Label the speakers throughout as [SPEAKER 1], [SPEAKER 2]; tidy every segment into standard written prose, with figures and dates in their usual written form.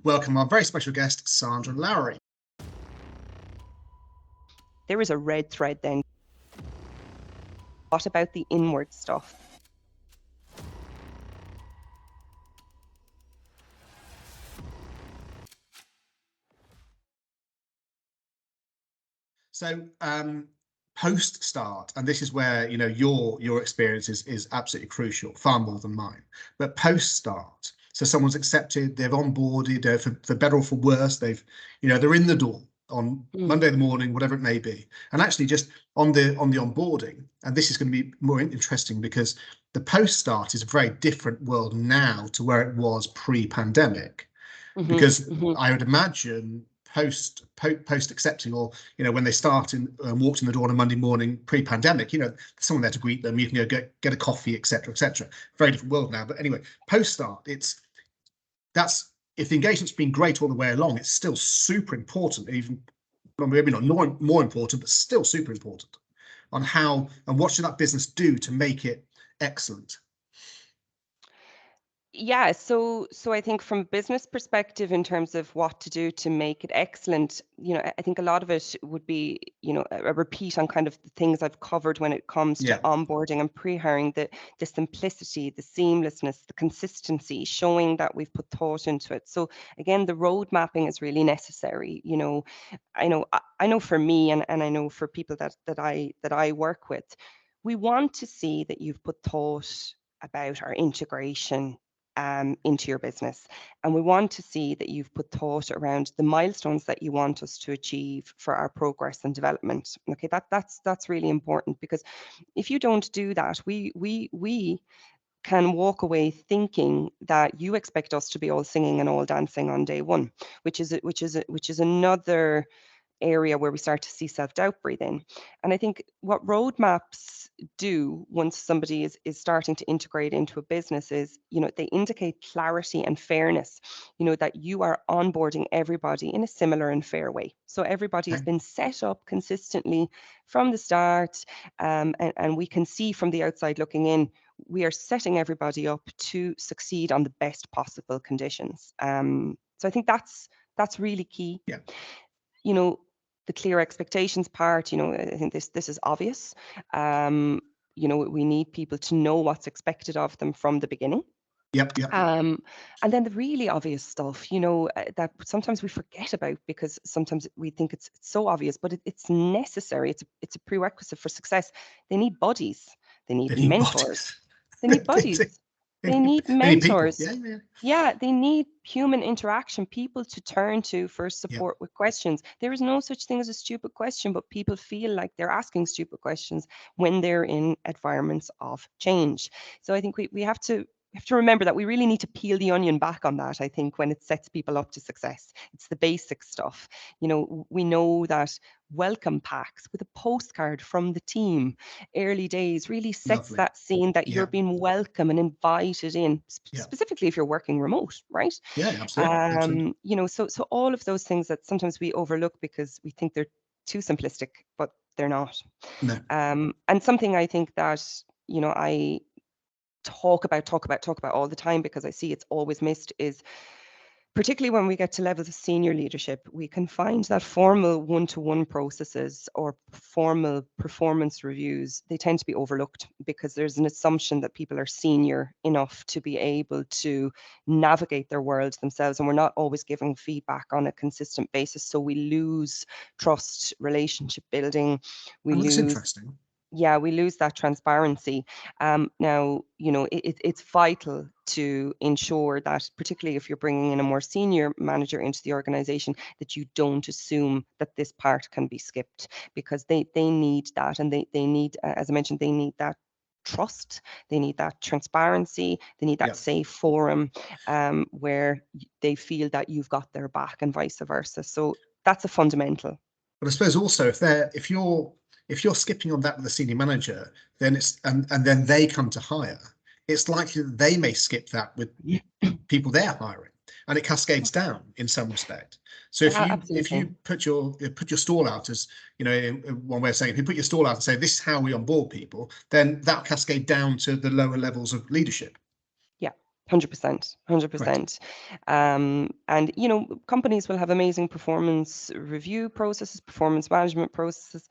[SPEAKER 1] welcome our very special guest, Sandra Laurie.
[SPEAKER 2] There is a red thread then. What about the inward stuff?
[SPEAKER 1] So post start, and this is where your experience is absolutely crucial, far more than mine. But post start, so someone's accepted, they've onboarded, for better or for worse, they're in the door on Monday in the morning, whatever it may be. And actually just on the onboarding, and this is going to be more interesting because the post start is a very different world now to where it was pre-pandemic. Because I would imagine post accepting, or when they start and walked in the door on a Monday morning pre-pandemic, there's someone there to greet them, you can go get a coffee, etc. Very different world now. But anyway, post start, that's if the engagement's been great all the way along, it's still super important, even maybe not more important, but still super important on how and what should that business do to make it excellent.
[SPEAKER 2] Yeah, so I think from a business perspective, in terms of what to do to make it excellent, I think a lot of it would be, a repeat on kind of the things I've covered when it comes to onboarding and pre-hiring, the simplicity, the seamlessness, the consistency, showing that we've put thought into it. So again, the road mapping is really necessary. I know for me, and I know for people that I work with, we want to see that you've put thought about our integration into your business. And we want to see that you've put thought around the milestones that you want us to achieve for our progress and development. Okay, that's really important, because if you don't do that, we can walk away thinking that you expect us to be all singing and all dancing on day one, which is another area where we start to see self-doubt breathe in. And I think what roadmaps do once somebody is starting to integrate into a business is, they indicate clarity and fairness, that you are onboarding everybody in a similar and fair way. So everybody has been set up consistently from the start, and we can see from the outside looking in, we are setting everybody up to succeed on the best possible conditions. So I think that's really key.
[SPEAKER 1] Yeah.
[SPEAKER 2] The clear expectations part, I think this is obvious. We need people to know what's expected of them from the beginning.
[SPEAKER 1] Yep.
[SPEAKER 2] And then the really obvious stuff, that sometimes we forget about, because sometimes we think it's so obvious, but it's necessary. It's a prerequisite for success. They need buddies. They need mentors. They need buddies. They need mentors. Yeah, they need human interaction, people to turn to for support with questions. There is no such thing as a stupid question, but people feel like they're asking stupid questions when they're in environments of change. So I think we have to remember that we really need to peel the onion back on that, I think, when it sets people up to success. It's the basic stuff. We know that welcome packs with a postcard from the team, early days, really sets that scene that you're being welcome and invited in, specifically if you're working remote, right?
[SPEAKER 1] Yeah, absolutely.
[SPEAKER 2] So all of those things that sometimes we overlook because we think they're too simplistic, but they're not.
[SPEAKER 1] No.
[SPEAKER 2] And something I think that, I talk about all the time, because I see it's always missed, is particularly when we get to levels of senior leadership, we can find that formal one-to-one processes or formal performance reviews, they tend to be overlooked, because there's an assumption that people are senior enough to be able to navigate their world themselves, and we're not always giving feedback on a consistent basis. So we lose trust, relationship building.
[SPEAKER 1] That's interesting.
[SPEAKER 2] Yeah, we lose that transparency. Now, it's vital to ensure that, particularly if you're bringing in a more senior manager into the organization, that you don't assume that this part can be skipped, because they need that, and they need, as I mentioned, they need that trust, they need that transparency, they need that safe forum where they feel that you've got their back, and vice versa. So that's a fundamental.
[SPEAKER 1] But I suppose also if you're skipping on that with the senior manager, then it's and then they come to hire, it's likely that they may skip that with people they're hiring, and it cascades down in some respect. So if you put your stall out, as one way of saying, if you put your stall out and say this is how we onboard people, then that cascade down to the lower levels of leadership.
[SPEAKER 2] Yeah, 100%,
[SPEAKER 1] Right.
[SPEAKER 2] 100%. And, companies will have amazing performance review processes, performance management processes.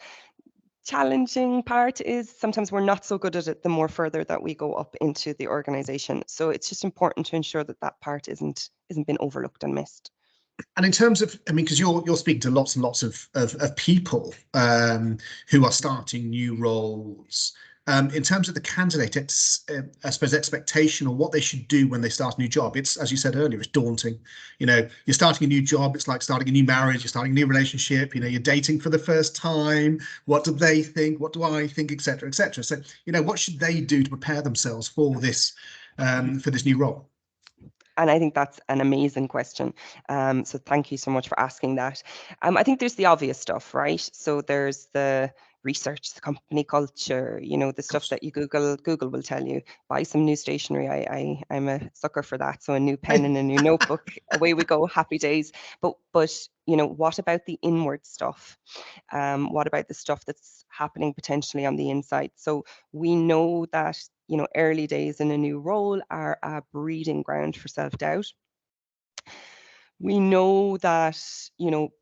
[SPEAKER 2] Challenging part is sometimes we're not so good at it the more further that we go up into the organization. So it's just important to ensure that that part isn't been overlooked and missed.
[SPEAKER 1] And in terms of, I mean, because you're speaking to lots and lots of people who are starting new roles. In terms of the candidate, I suppose expectation or what they should do when they start a new job. It's, as you said earlier, it's daunting. You're starting a new job. It's like starting a new marriage. You're starting a new relationship. You're dating for the first time. What do they think? What do I think? Etc. Etc. So, what should they do to prepare themselves for this new role?
[SPEAKER 2] And I think that's an amazing question. So thank you so much for asking that. I think there's the obvious stuff, right? So there's the research, the company culture, the stuff that you Google will tell you. Buy some new stationery. I'm a sucker for that. So a new pen and a new notebook, away we go, happy days. But what about the inward stuff? What about the stuff that's happening potentially on the inside? So we know that early days in a new role are a breeding ground for self-doubt. We know that,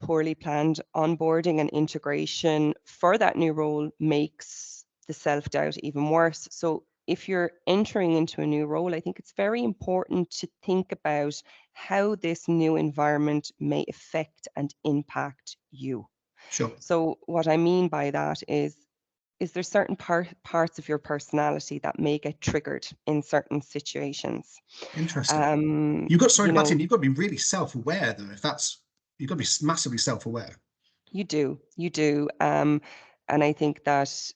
[SPEAKER 2] poorly planned onboarding and integration for that new role makes the self-doubt even worse. So if you're entering into a new role, I think it's very important to think about how this new environment may affect and impact you.
[SPEAKER 1] Sure.
[SPEAKER 2] So what I mean by that is there certain parts of your personality that may get triggered in certain situations?
[SPEAKER 1] Interesting. You've got to be really self-aware though. You've got to be massively self-aware.
[SPEAKER 2] You do. And I think that,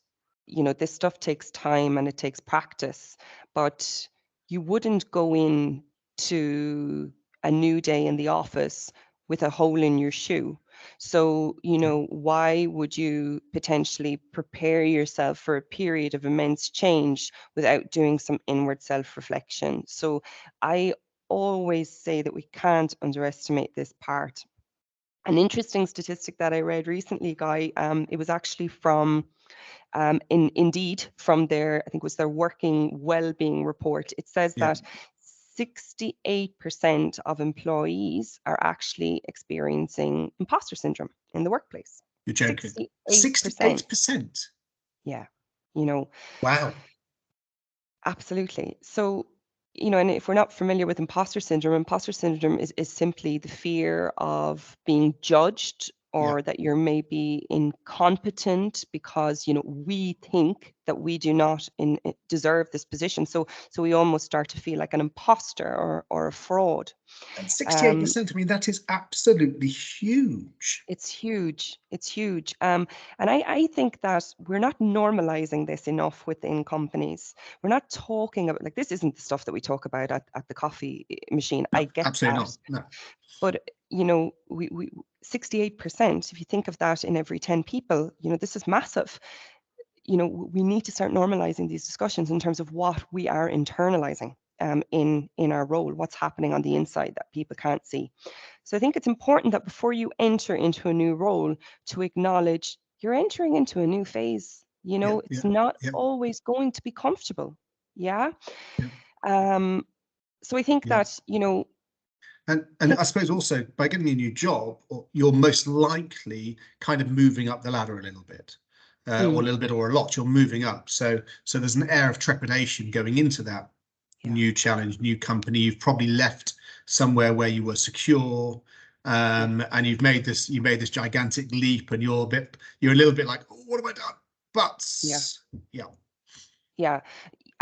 [SPEAKER 2] this stuff takes time and it takes practice, but you wouldn't go in to a new day in the office with a hole in your shoe. So, why would you potentially prepare yourself for a period of immense change without doing some inward self-reflection? So I always say that we can't underestimate this part. An interesting statistic that I read recently, Guy, it was actually from Indeed, from their, I think it was their working well-being report. It says that 68% of employees are actually experiencing imposter syndrome in the workplace.
[SPEAKER 1] You're joking. 68%.
[SPEAKER 2] Yeah.
[SPEAKER 1] Wow.
[SPEAKER 2] Absolutely. So, and if we're not familiar with imposter syndrome is simply the fear of being judged or that you're maybe incompetent because, we think that we do not deserve this position. So we almost start to feel like an imposter or a fraud.
[SPEAKER 1] And 68%, I mean, that is absolutely huge.
[SPEAKER 2] It's huge. It's huge. And I think that we're not normalizing this enough within companies. We're not talking about, like, this isn't the stuff that we talk about at the coffee machine.
[SPEAKER 1] No,
[SPEAKER 2] I get
[SPEAKER 1] absolutely
[SPEAKER 2] that.
[SPEAKER 1] not. No.
[SPEAKER 2] But, we 68%, if you think of that in every 10 people, this is massive. We need to start normalizing these discussions in terms of what we are internalizing in our role, what's happening on the inside that people can't see. So I think it's important that before you enter into a new role, to acknowledge you're entering into a new phase. It's not always going to be comfortable. Yeah. So I think that,
[SPEAKER 1] And I suppose also by getting a new job, you're most likely kind of moving up the ladder a little bit, or a little bit or a lot. You're moving up, so there's an air of trepidation going into that new challenge, new company. You've probably left somewhere where you were secure, and you've made this gigantic leap, and you're a little bit like, oh, what have I done? But
[SPEAKER 2] yeah.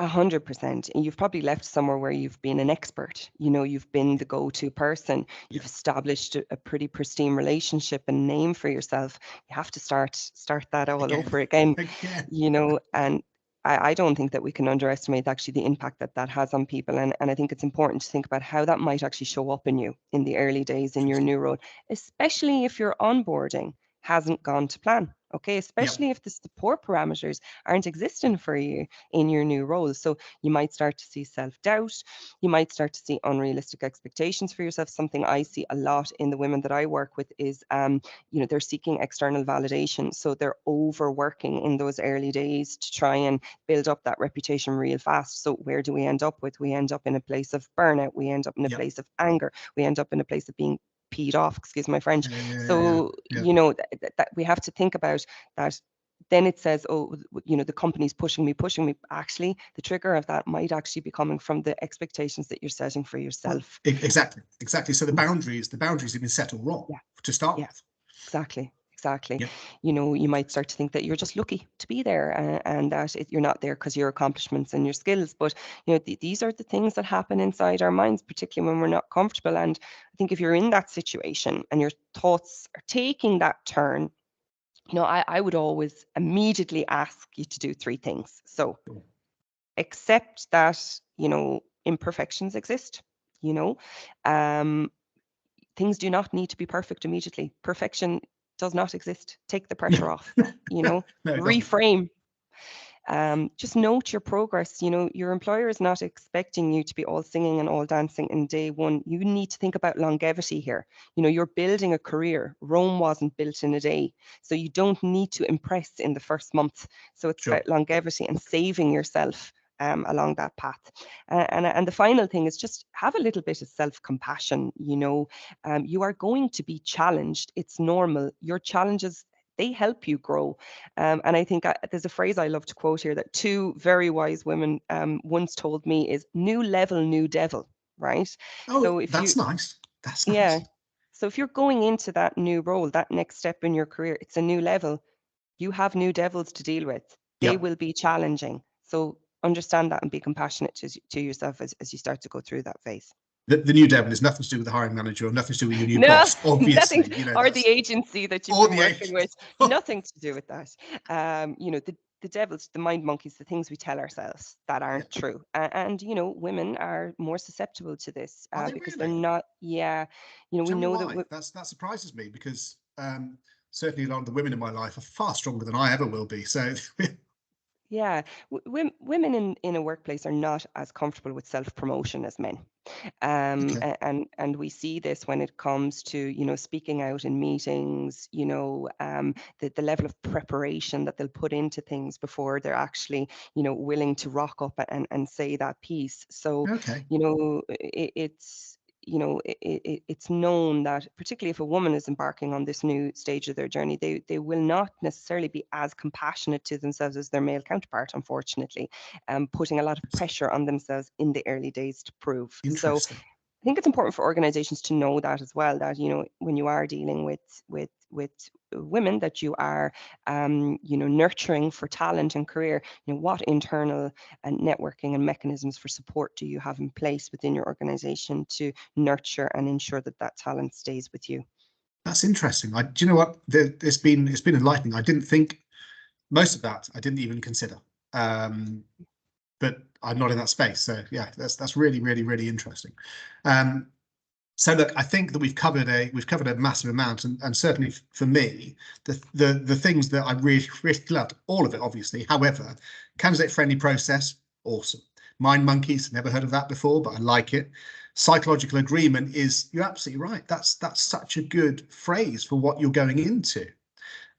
[SPEAKER 2] 100%. And you've probably left somewhere where you've been an expert. You've been the go-to person. You've established a pretty pristine relationship and name for yourself. You have to start that all over again. And I don't think that we can underestimate actually the impact that has on people. And I think it's important to think about how that might actually show up in you in the early days in your new role, especially if you're onboarding. hasn't gone to plan. Okay, especially if the support parameters aren't existing for you in your new role. So you might start to see self-doubt. You might start to see unrealistic expectations for yourself. Something I see a lot in the women that I work with is, they're seeking external validation. So they're overworking in those early days to try and build up that reputation real fast. So where do we end up with? We end up in a place of burnout. We end up in a place of anger. We end up in a place of being peed off, excuse my French. So, that we have to think about that. Then it says, oh, the company's pushing me. Actually, the trigger of that might actually be coming from the expectations that you're setting for yourself.
[SPEAKER 1] Exactly. So the boundaries have been set all wrong to start with.
[SPEAKER 2] Exactly. You might start to think that you're just lucky to be there, and that you're not there because your accomplishments and your skills. But these are the things that happen inside our minds, particularly when we're not comfortable. And I think if you're in that situation and your thoughts are taking that turn, I would always immediately ask you to do 3 things. So accept that imperfections exist. Things do not need to be perfect immediately. Perfection does not exist. Take the pressure off,
[SPEAKER 1] No,
[SPEAKER 2] reframe. Just note your progress. Your employer is not expecting you to be all singing and all dancing in day one. You need to think about longevity here. You're building a career. Rome wasn't built in a day. So you don't need to impress in the first month. So it's about longevity and saving yourself along that path. And the final thing is just have a little bit of self-compassion. You are going to be challenged. It's normal. Your challenges, they help you grow. And I think there's a phrase I love to quote here that 2 very wise women once told me is new level, new devil, right?
[SPEAKER 1] Oh, so that's nice. That's nice.
[SPEAKER 2] Yeah. So if you're going into that new role, that next step in your career, it's a new level. You have new devils to deal with. They will be challenging. So understand that and be compassionate to yourself as you start to go through that phase.
[SPEAKER 1] The new devil is nothing to do with the hiring manager or nothing to do with your new boss, obviously.
[SPEAKER 2] Nothing, or the agency that you've been working with. Nothing to do with that. The devils, the mind monkeys, the things we tell ourselves that aren't true. And women are more susceptible to this because they're not. Yeah, we know that.
[SPEAKER 1] That surprises me because certainly a lot of the women in my life are far stronger than I ever will be. So.
[SPEAKER 2] Yeah, women in a workplace are not as comfortable with self-promotion as men. And we see this when it comes to, speaking out in meetings, the level of preparation that they'll put into things before they're actually, willing to rock up and say that piece. So, it's known that particularly if a woman is embarking on this new stage of their journey, they will not necessarily be as compassionate to themselves as their male counterpart, unfortunately, putting a lot of pressure on themselves in the early days to prove. So I think it's important for organizations to know that as well, that, when you are dealing with women, that you are, nurturing for talent and career, what internal and networking and mechanisms for support do you have in place within your organization to nurture and ensure that that talent stays with you?
[SPEAKER 1] That's interesting. Do you know what? It's been enlightening. I didn't think most of that. I didn't even consider. But I'm not in that space. So yeah, that's really, really, really interesting. So look, I think that we've covered a massive amount, and certainly for me, the things that I really, really loved, all of it, obviously. However, candidate-friendly process, awesome. Mind monkeys, never heard of that before, but I like it. Psychological agreement you're absolutely right. That's such a good phrase for what you're going into.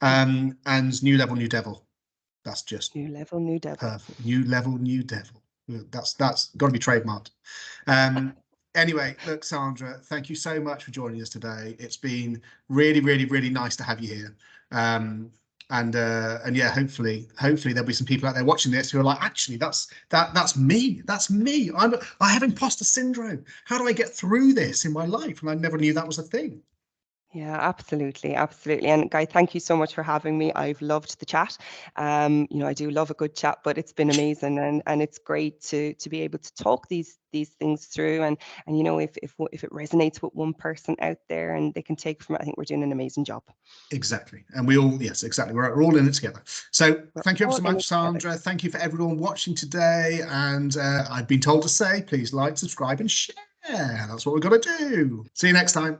[SPEAKER 1] And new level, new devil. That's just
[SPEAKER 2] new level, new devil.
[SPEAKER 1] Perfect. New level, new devil. That's got to be trademarked. Anyway, look, Sandra, thank you so much for joining us today. It's been really, really, really nice to have you here. And yeah, hopefully there'll be some people out there watching this who are like, actually, that's me. That's me. I have imposter syndrome. How do I get through this in my life? And I never knew that was a thing.
[SPEAKER 2] Yeah, absolutely. And Guy, thank you so much for having me. I've loved the chat. I do love a good chat, but it's been amazing, and it's great to be able to talk these things through. And if it resonates with one person out there and they can take from it, I think we're doing an amazing job.
[SPEAKER 1] Exactly. And we're all in it together. So thank you ever so much, Sandra. Thank you for everyone watching today. And I've been told to say, please like, subscribe, and share. That's what we've got to do. See you next time.